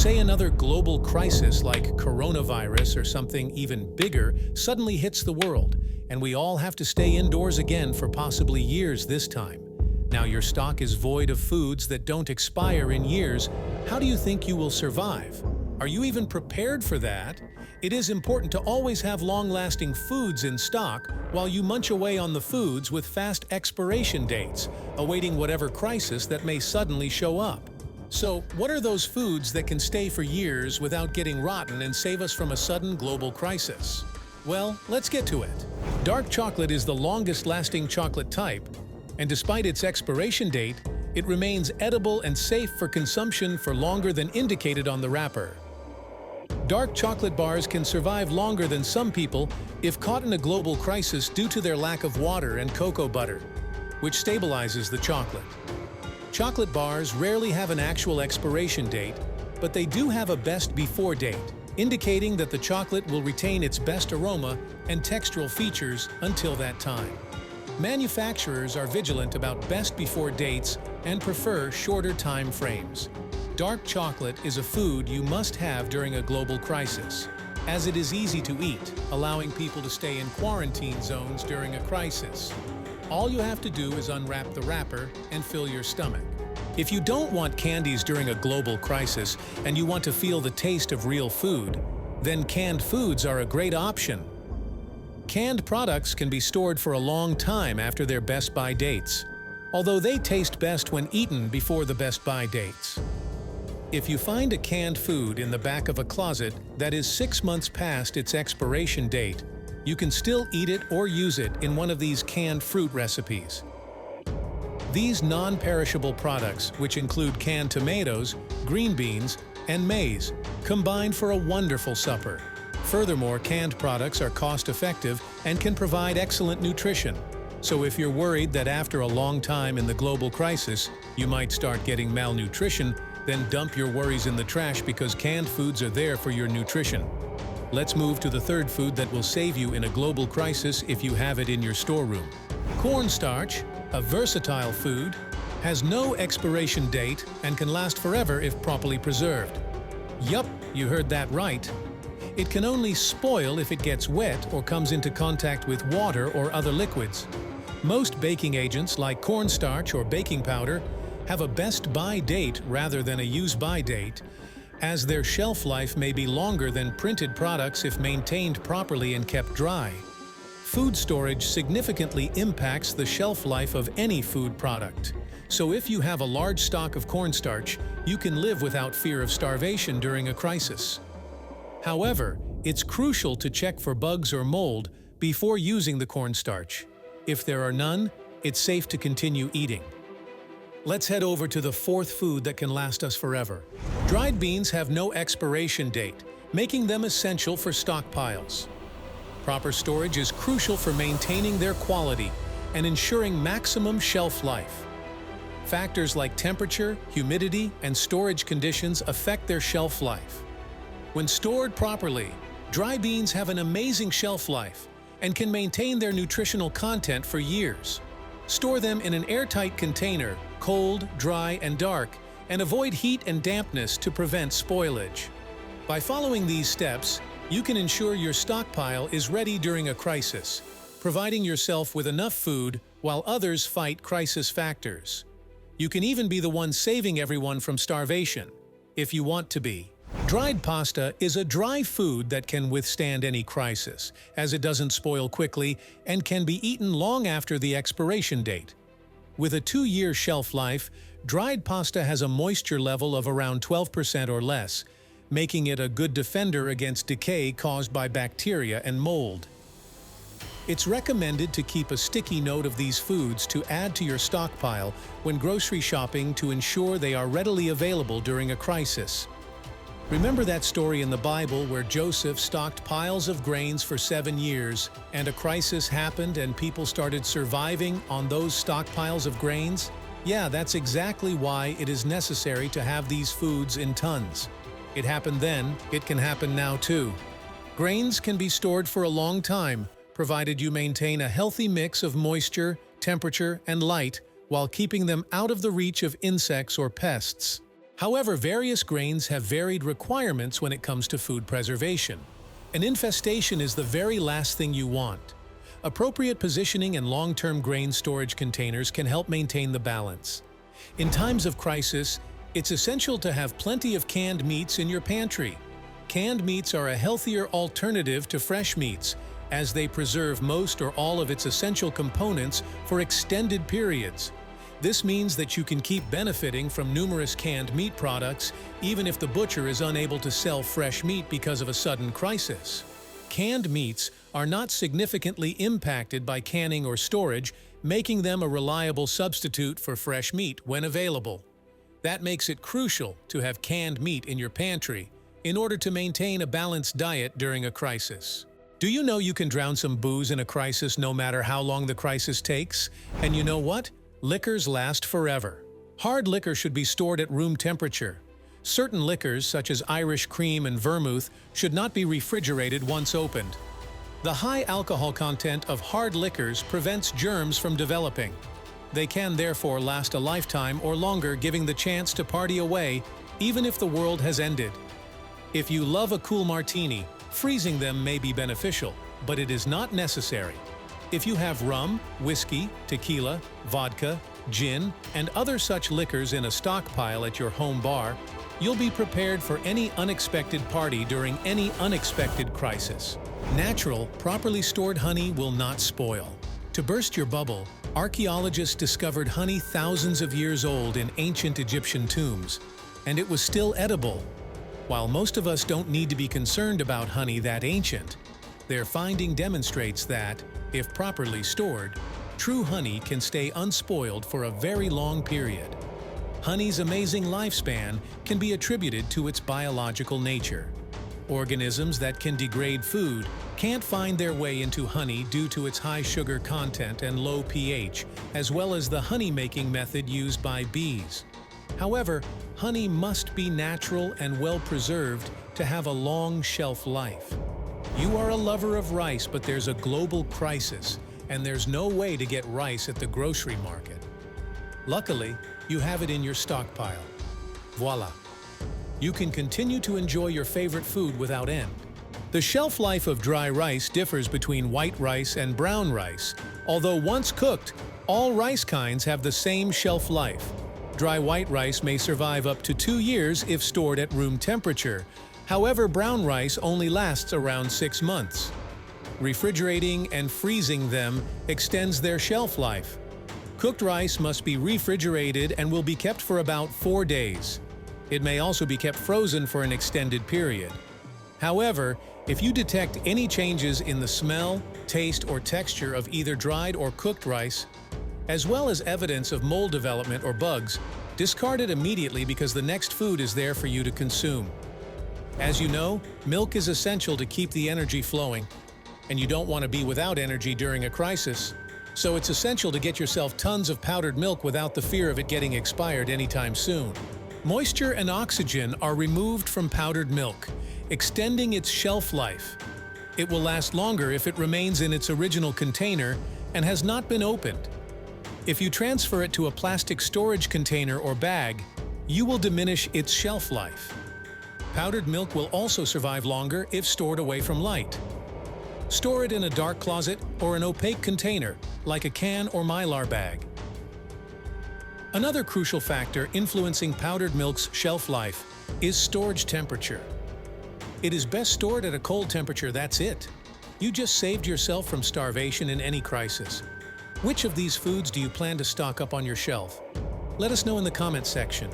Say another global crisis like coronavirus or something even bigger suddenly hits the world, and we all have to stay indoors again for possibly years this time. Now your stock is void of foods that don't expire in years. How do you think you will survive? Are you even prepared for that? It is important to always have long-lasting foods in stock while you munch away on the foods with fast expiration dates, awaiting whatever crisis that may suddenly show up. So, what are those foods that can stay for years without getting rotten and save us from a sudden global crisis? Well, let's get to it. Dark chocolate is the longest-lasting chocolate type, and despite its expiration date, it remains edible and safe for consumption for longer than indicated on the wrapper. Dark chocolate bars can survive longer than some people if caught in a global crisis due to their lack of water and cocoa butter, which stabilizes the chocolate. Chocolate bars rarely have an actual expiration date, but they do have a best before date, indicating that the chocolate will retain its best aroma and textural features until that time. Manufacturers are vigilant about best before dates and prefer shorter time frames. Dark chocolate is a food you must have during a global crisis, as it is easy to eat, allowing people to stay in quarantine zones during a crisis. All you have to do is unwrap the wrapper and fill your stomach. If you don't want candies during a global crisis and you want to feel the taste of real food, then canned foods are a great option. Canned products can be stored for a long time after their best-by dates, although they taste best when eaten before the best-by dates. If you find a canned food in the back of a closet that is 6 months past its expiration date, you can still eat it or use it in one of these canned fruit recipes. These non-perishable products, which include canned tomatoes, green beans, and maize, combine for a wonderful supper. Furthermore, canned products are cost-effective and can provide excellent nutrition. So if you're worried that after a long time in the global crisis, you might start getting malnutrition, then dump your worries in the trash because canned foods are there for your nutrition. Let's move to the third food that will save you in a global crisis if you have it in your storeroom. Cornstarch, a versatile food, has no expiration date and can last forever if properly preserved. Yup, you heard that right. It can only spoil if it gets wet or comes into contact with water or other liquids. Most baking agents like cornstarch or baking powder have a best-by date rather than a use-by date, as their shelf life may be longer than printed products if maintained properly and kept dry. Food storage significantly impacts the shelf life of any food product. So if you have a large stock of cornstarch, you can live without fear of starvation during a crisis. However, it's crucial to check for bugs or mold before using the cornstarch. If there are none, it's safe to continue eating. Let's head over to the fourth food that can last us forever. Dried beans have no expiration date, making them essential for stockpiles. Proper storage is crucial for maintaining their quality and ensuring maximum shelf life. Factors like temperature, humidity, and storage conditions affect their shelf life. When stored properly, dry beans have an amazing shelf life and can maintain their nutritional content for years. Store them in an airtight container, cold, dry, and dark, and avoid heat and dampness to prevent spoilage. By following these steps, you can ensure your stockpile is ready during a crisis, providing yourself with enough food while others fight crisis factors. You can even be the one saving everyone from starvation, if you want to be. Dried pasta is a dry food that can withstand any crisis, as it doesn't spoil quickly and can be eaten long after the expiration date. With a 2-year shelf life, dried pasta has a moisture level of around 12% or less, making it a good defender against decay caused by bacteria and mold. It's recommended to keep a sticky note of these foods to add to your stockpile when grocery shopping to ensure they are readily available during a crisis. Remember that story in the Bible where Joseph stocked piles of grains for 7 years, and a crisis happened and people started surviving on those stockpiles of grains? Yeah, that's exactly why it is necessary to have these foods in tons. It happened then, it can happen now too. Grains can be stored for a long time, provided you maintain a healthy mix of moisture, temperature, and light while keeping them out of the reach of insects or pests. However, various grains have varied requirements when it comes to food preservation. An infestation is the very last thing you want. Appropriate positioning and long-term grain storage containers can help maintain the balance. In times of crisis, it's essential to have plenty of canned meats in your pantry. Canned meats are a healthier alternative to fresh meats, as they preserve most or all of its essential components for extended periods. This means that you can keep benefiting from numerous canned meat products, even if the butcher is unable to sell fresh meat because of a sudden crisis. Canned meats are not significantly impacted by canning or storage, making them a reliable substitute for fresh meat when available. That makes it crucial to have canned meat in your pantry in order to maintain a balanced diet during a crisis. Do you know you can drown some booze in a crisis no matter how long the crisis takes? And you know what? Liquors last forever. Hard liquor should be stored at room temperature. Certain liquors, such as Irish cream and vermouth, should not be refrigerated once opened. The high alcohol content of hard liquors prevents germs from developing. They can therefore last a lifetime or longer, giving the chance to party away, even if the world has ended. If you love a cool martini, freezing them may be beneficial, but it is not necessary. If you have rum, whiskey, tequila, vodka, gin, and other such liquors in a stockpile at your home bar, you'll be prepared for any unexpected party during any unexpected crisis. Natural, properly stored honey will not spoil. To burst your bubble, archaeologists discovered honey thousands of years old in ancient Egyptian tombs, and it was still edible. While most of us don't need to be concerned about honey that ancient, their finding demonstrates that, if properly stored, true honey can stay unspoiled for a very long period. Honey's amazing lifespan can be attributed to its biological nature. Organisms that can degrade food can't find their way into honey due to its high sugar content and low pH, as well as the honey-making method used by bees. However, honey must be natural and well-preserved to have a long shelf life. You are a lover of rice, but there's a global crisis, and there's no way to get rice at the grocery market. Luckily, you have it in your stockpile. Voila! You can continue to enjoy your favorite food without end. The shelf life of dry rice differs between white rice and brown rice, although once cooked, all rice kinds have the same shelf life. Dry white rice may survive up to 2 years if stored at room temperature. However, brown rice only lasts around 6 months. Refrigerating and freezing them extends their shelf life. Cooked rice must be refrigerated and will be kept for about 4 days. It may also be kept frozen for an extended period. However, if you detect any changes in the smell, taste, or texture of either dried or cooked rice, as well as evidence of mold development or bugs, discard it immediately because the next food is there for you to consume. As you know, milk is essential to keep the energy flowing, and you don't want to be without energy during a crisis. So it's essential to get yourself tons of powdered milk without the fear of it getting expired anytime soon. Moisture and oxygen are removed from powdered milk, extending its shelf life. It will last longer if it remains in its original container and has not been opened. If you transfer it to a plastic storage container or bag, you will diminish its shelf life. Powdered milk will also survive longer if stored away from light. Store it in a dark closet or an opaque container, like a can or Mylar bag. Another crucial factor influencing powdered milk's shelf life is storage temperature. It is best stored at a cold temperature, that's it. You just saved yourself from starvation in any crisis. Which of these foods do you plan to stock up on your shelf? Let us know in the comments section.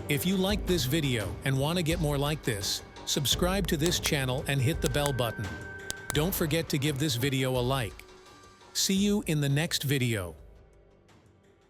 If you liked this video and want to get more like this, subscribe to this channel and hit the bell button. Don't forget to give this video a like. See you in the next video.